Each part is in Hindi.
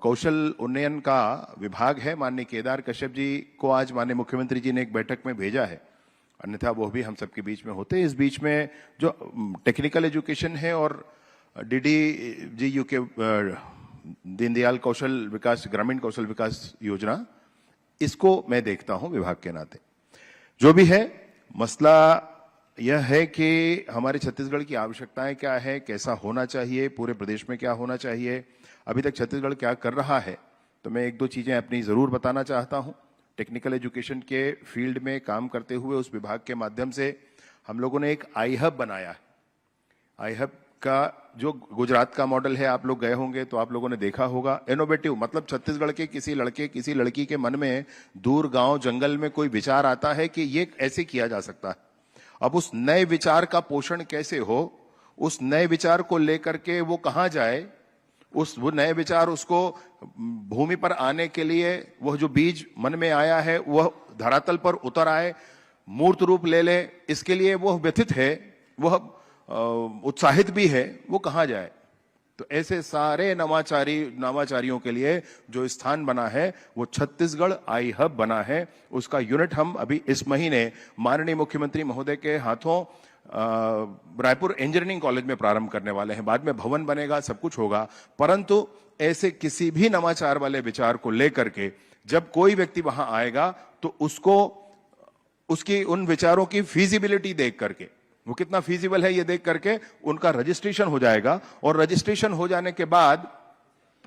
कौशल उन्नयन का विभाग है, माननीय केदार कश्यप जी को आज माननीय मुख्यमंत्री जी ने एक बैठक में भेजा है, अन्यथा वो भी हम सबके बीच में होते। इस बीच में जो टेक्निकल एजुकेशन है और DDGU के दीनदयाल कौशल विकास, ग्रामीण कौशल विकास योजना, इसको मैं देखता हूं विभाग के नाते। जो भी है, मसला यह है कि हमारे छत्तीसगढ़ की आवश्यकताएं क्या है, कैसा होना चाहिए, पूरे प्रदेश में क्या होना चाहिए, अभी तक छत्तीसगढ़ क्या कर रहा है, तो मैं एक दो चीजें अपनी जरूर बताना चाहता हूं। टेक्निकल एजुकेशन के फील्ड में काम करते हुए उस विभाग के माध्यम से हम लोगों ने एक आई हब बनाया है। आई हब का जो गुजरात का मॉडल है, आप लोग गए होंगे तो आप लोगों ने देखा होगा। इनोवेटिव मतलब छत्तीसगढ़ के किसी लड़के किसी लड़की के मन में दूर गांव जंगल में कोई विचार आता है कि ये ऐसे किया जा सकता है। अब उस नए विचार का पोषण कैसे हो, उस नए विचार को लेकर के वो कहां जाए, वो नए विचार उसको भूमि पर आने के लिए, वह जो बीज मन में आया है वह धरातल पर उतर आए, मूर्त रूप ले ले, इसके लिए वह व्यथित है, वह उत्साहित भी है, वो कहां जाए। तो ऐसे सारे नवाचारियों के लिए जो स्थान बना है वो छत्तीसगढ़ आई हब बना है। उसका यूनिट हम अभी इस महीने माननीय मुख्यमंत्री महोदय के हाथों रायपुर इंजीनियरिंग कॉलेज में प्रारंभ करने वाले हैं। बाद में भवन बनेगा, सब कुछ होगा, परंतु ऐसे किसी भी नवाचार वाले विचार को लेकर के जब कोई व्यक्ति वहां आएगा तो उसको उसकी उन विचारों की फीजिबिलिटी देख करके, वो कितना फीजिबल है ये देख करके उनका रजिस्ट्रेशन हो जाएगा, और रजिस्ट्रेशन हो जाने के बाद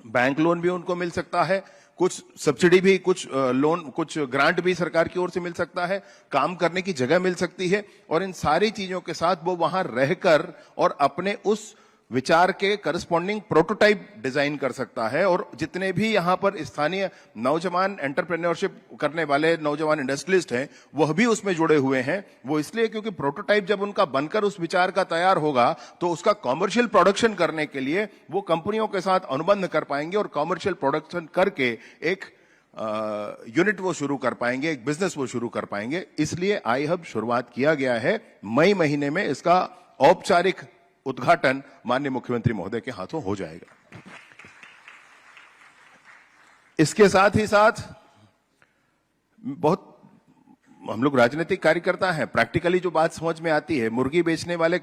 बैंक लोन भी उनको मिल सकता है, कुछ सब्सिडी भी, कुछ लोन, कुछ ग्रांट भी सरकार की ओर से मिल सकता है, काम करने की जगह मिल सकती है, और इन सारी चीजों के साथ वो वहां रहकर और अपने उस विचार के करस्पॉन्डिंग प्रोटोटाइप डिजाइन कर सकता है। और जितने भी यहां पर स्थानीय नौजवान एंटरप्रेन्योरशिप करने वाले नौजवान इंडस्ट्रियलिस्ट हैं वह भी उसमें जुड़े हुए हैं। वो इसलिए क्योंकि प्रोटोटाइप जब उनका बनकर उस विचार का तैयार होगा तो उसका कॉमर्शियल प्रोडक्शन करने के लिए वो कंपनियों के साथ अनुबंध कर पाएंगे और कॉमर्शियल प्रोडक्शन करके एक यूनिट वो शुरू कर पाएंगे, एक बिजनेस वो शुरू कर पाएंगे। इसलिए आई हब शुरुआत किया गया है। मई महीने में इसका औपचारिक उद्घाटन माननीय मुख्यमंत्री महोदय के हाथों हो जाएगा। इसके साथ ही साथ बहुत हम लोग राजनीतिक कार्यकर्ता हैं, प्रैक्टिकली जो बात समझ में आती है, मुर्गी बेचने वाले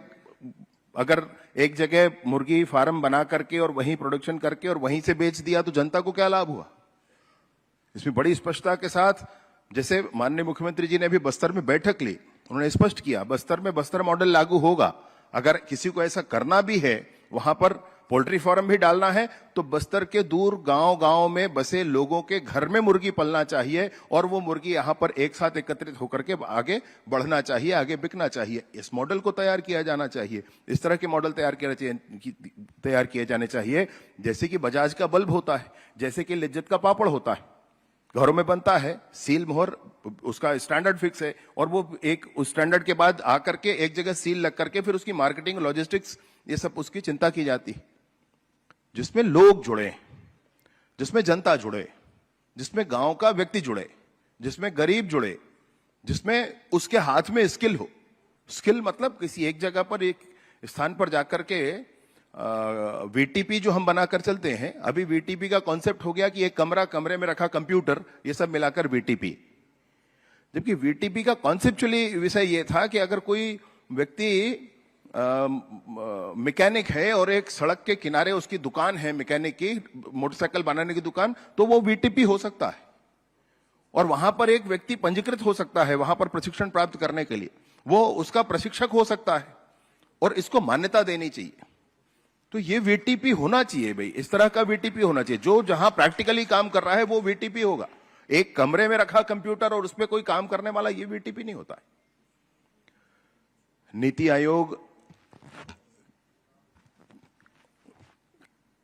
अगर एक जगह मुर्गी फार्म बना करके और वहीं प्रोडक्शन करके और वहीं से बेच दिया तो जनता को क्या लाभ हुआ। इसमें बड़ी स्पष्टता के साथ, जैसे माननीय मुख्यमंत्री जी ने अभी बस्तर में बैठक ली, उन्होंने स्पष्ट किया बस्तर में बस्तर मॉडल लागू होगा। अगर किसी को ऐसा करना भी है, वहां पर पोल्ट्री फार्म भी डालना है, तो बस्तर के दूर गांव में बसे लोगों के घर में मुर्गी पलना चाहिए और वो मुर्गी यहां पर एक साथ एकत्रित होकर के आगे बढ़ना चाहिए, आगे बिकना चाहिए। इस मॉडल को तैयार किया जाना चाहिए। इस तरह के मॉडल तैयार किए जाने चाहिए। जैसे कि बजाज का बल्ब होता है, जैसे कि लिज्जत का पापड़ होता है, घरों में बनता है, सील मोहर उसका स्टैंडर्ड फिक्स है, और वो एक उस स्टैंडर्ड के बाद आकर के एक जगह सील लग करके फिर उसकी मार्केटिंग, लॉजिस्टिक्स, ये सब उसकी चिंता की जाती है। जिसमें लोग जुड़े, जिसमें जनता जुड़े, जिसमें गांव का व्यक्ति जुड़े, जिसमें गरीब जुड़े, जिसमें उसके हाथ में स्किल हो। स्किल मतलब किसी एक जगह पर, एक स्थान पर जाकर के VTP जो हम बनाकर चलते हैं, अभी VTP का कॉन्सेप्ट हो गया कि एक कमरे में रखा कंप्यूटर, ये सब मिलाकर VTP। जबकि VTP का कॉन्सेप्चुअली विषय ये था कि अगर कोई व्यक्ति मैकेनिक है और एक सड़क के किनारे उसकी दुकान है मैकेनिक की, मोटरसाइकिल बनाने की दुकान, तो वो VTP हो सकता है, और वहां पर एक व्यक्ति पंजीकृत हो सकता है वहां पर प्रशिक्षण प्राप्त करने के लिए, वो उसका प्रशिक्षक हो सकता है, और इसको मान्यता देनी चाहिए। तो ये VTP होना चाहिए भाई, इस तरह का VTP होना चाहिए। जो जहां प्रैक्टिकली काम कर रहा है वो VTP होगा। एक कमरे में रखा कंप्यूटर और उसमें कोई काम करने वाला, ये VTP नहीं होता है। नीति आयोग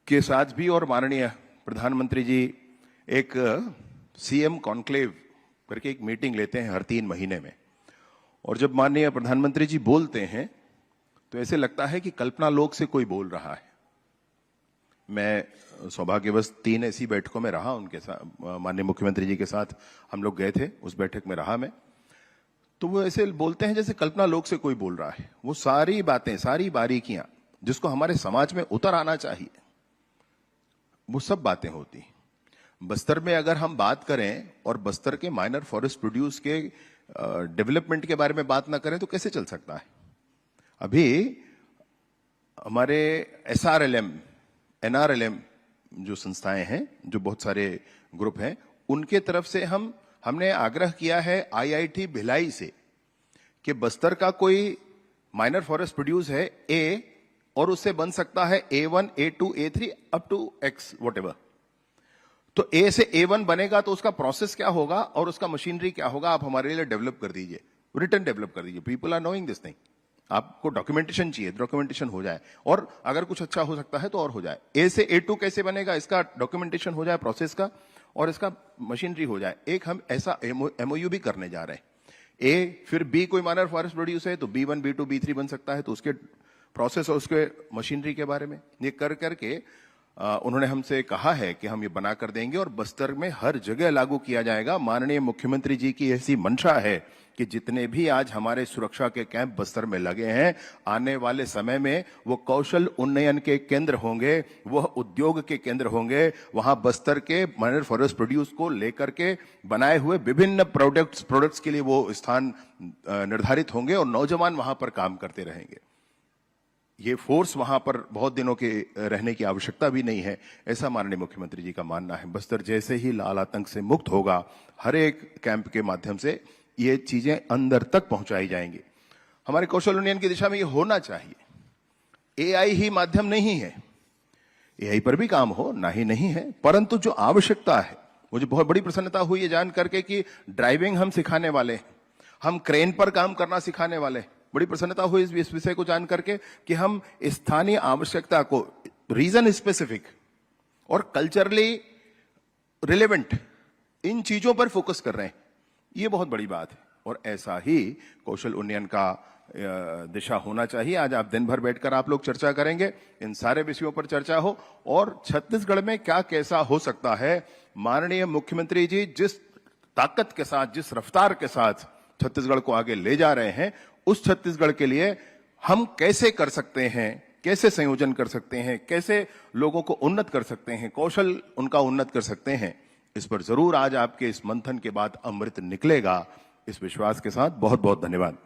के साथ भी और माननीय प्रधानमंत्री जी एक CM कॉन्क्लेव करके एक मीटिंग लेते हैं हर 3 महीने में, और जब माननीय प्रधानमंत्री जी बोलते हैं तो ऐसे लगता है कि कल्पना लोक से कोई बोल रहा है। मैं सौभाग्यवश 3 ऐसी बैठकों में रहा उनके साथ, माननीय मुख्यमंत्री जी के साथ हम लोग गए थे, उस बैठक में रहा मैं। तो वो ऐसे बोलते हैं जैसे कल्पना लोक से कोई बोल रहा है। वो सारी बातें, सारी बारीकियां जिसको हमारे समाज में उतर आना चाहिए, वो सब बातें होती हैं। बस्तर में अगर हम बात करें और बस्तर के माइनर फॉरेस्ट प्रोड्यूस के डेवलपमेंट के बारे में बात ना करें तो कैसे चल सकता है। अभी हमारे SRLM, NRLM जो संस्थाएं हैं, जो बहुत सारे ग्रुप हैं, उनके तरफ से हमने आग्रह किया है IIT भिलाई से कि बस्तर का कोई माइनर फॉरेस्ट प्रोड्यूस है A और उससे बन सकता है A1, A2, A3 up to X whatever. तो A से A1 बनेगा तो उसका प्रोसेस क्या होगा और उसका मशीनरी क्या होगा, आप हमारे लिए डेवलप कर दीजिए, रिटर्न डेवलप कर दीजिए। People are knowing this thing. आपको डॉक्यूमेंटेशन चाहिए, डॉक्यूमेंटेशन हो जाए, और अगर कुछ अच्छा हो सकता है तो और हो जाए। A से A2 कैसे बनेगा, इसका डॉक्यूमेंटेशन हो जाए प्रोसेस का, और इसका मशीनरी हो जाए। एक हम ऐसा MOU भी करने जा रहे हैं। A फिर B कोई माइनर फॉरेस्ट प्रोड्यूस है तो B1, B2, B3 बन सकता है, तो उसके प्रोसेस और उसके मशीनरी के बारे में ये कर करके उन्होंने हमसे कहा है कि हम ये बना कर देंगे और बस्तर में हर जगह लागू किया जाएगा। माननीय मुख्यमंत्री जी की ऐसी मंशा है कि जितने भी आज हमारे सुरक्षा के कैंप बस्तर में लगे हैं, आने वाले समय में वो कौशल उन्नयन के केंद्र होंगे, वह उद्योग के केंद्र होंगे। वहां बस्तर के माइनर फॉरेस्ट प्रोड्यूस को लेकर के बनाए हुए विभिन्न प्रोडक्ट्स के लिए वो स्थान निर्धारित होंगे और नौजवान वहां पर काम करते रहेंगे। ये फोर्स वहां पर बहुत दिनों के रहने की आवश्यकता भी नहीं है, ऐसा माननीय मुख्यमंत्री जी का मानना है। बस्तर जैसे ही लाल आतंक से मुक्त होगा, हर एक कैंप के माध्यम से ये चीजें अंदर तक पहुंचाई जाएंगी। हमारे कौशल उन्नयन की दिशा में ये होना चाहिए। AI ही माध्यम नहीं है, AI पर भी काम हो, ना ही नहीं है, परंतु जो आवश्यकता है, मुझे बहुत बड़ी प्रसन्नता हुई ये जान करके कि ड्राइविंग हम सिखाने वाले हैं, हम क्रेन पर काम करना सिखाने वाले हैं। बड़ी प्रसन्नता हुई इस विषय को जान करके कि हम स्थानीय आवश्यकता को, रीजन स्पेसिफिक और कल्चरली रिलेवेंट, इन चीजों पर फोकस कर रहे हैं। ये बहुत बड़ी बात है और ऐसा ही कौशल उन्नयन का दिशा होना चाहिए। आज आप दिन भर बैठकर आप लोग चर्चा करेंगे, इन सारे विषयों पर चर्चा हो और छत्तीसगढ़ में क्या कैसा हो सकता है। माननीय मुख्यमंत्री जी जिस ताकत के साथ, जिस रफ्तार के साथ छत्तीसगढ़ को आगे ले जा रहे हैं, उस छत्तीसगढ़ के लिए हम कैसे कर सकते हैं, कैसे संयोजन कर सकते हैं, कैसे लोगों को उन्नत कर सकते हैं, कौशल उनका उन्नत कर सकते हैं, इस पर जरूर आज आपके इस मंथन के बाद अमृत निकलेगा। इस विश्वास के साथ बहुत बहुत धन्यवाद।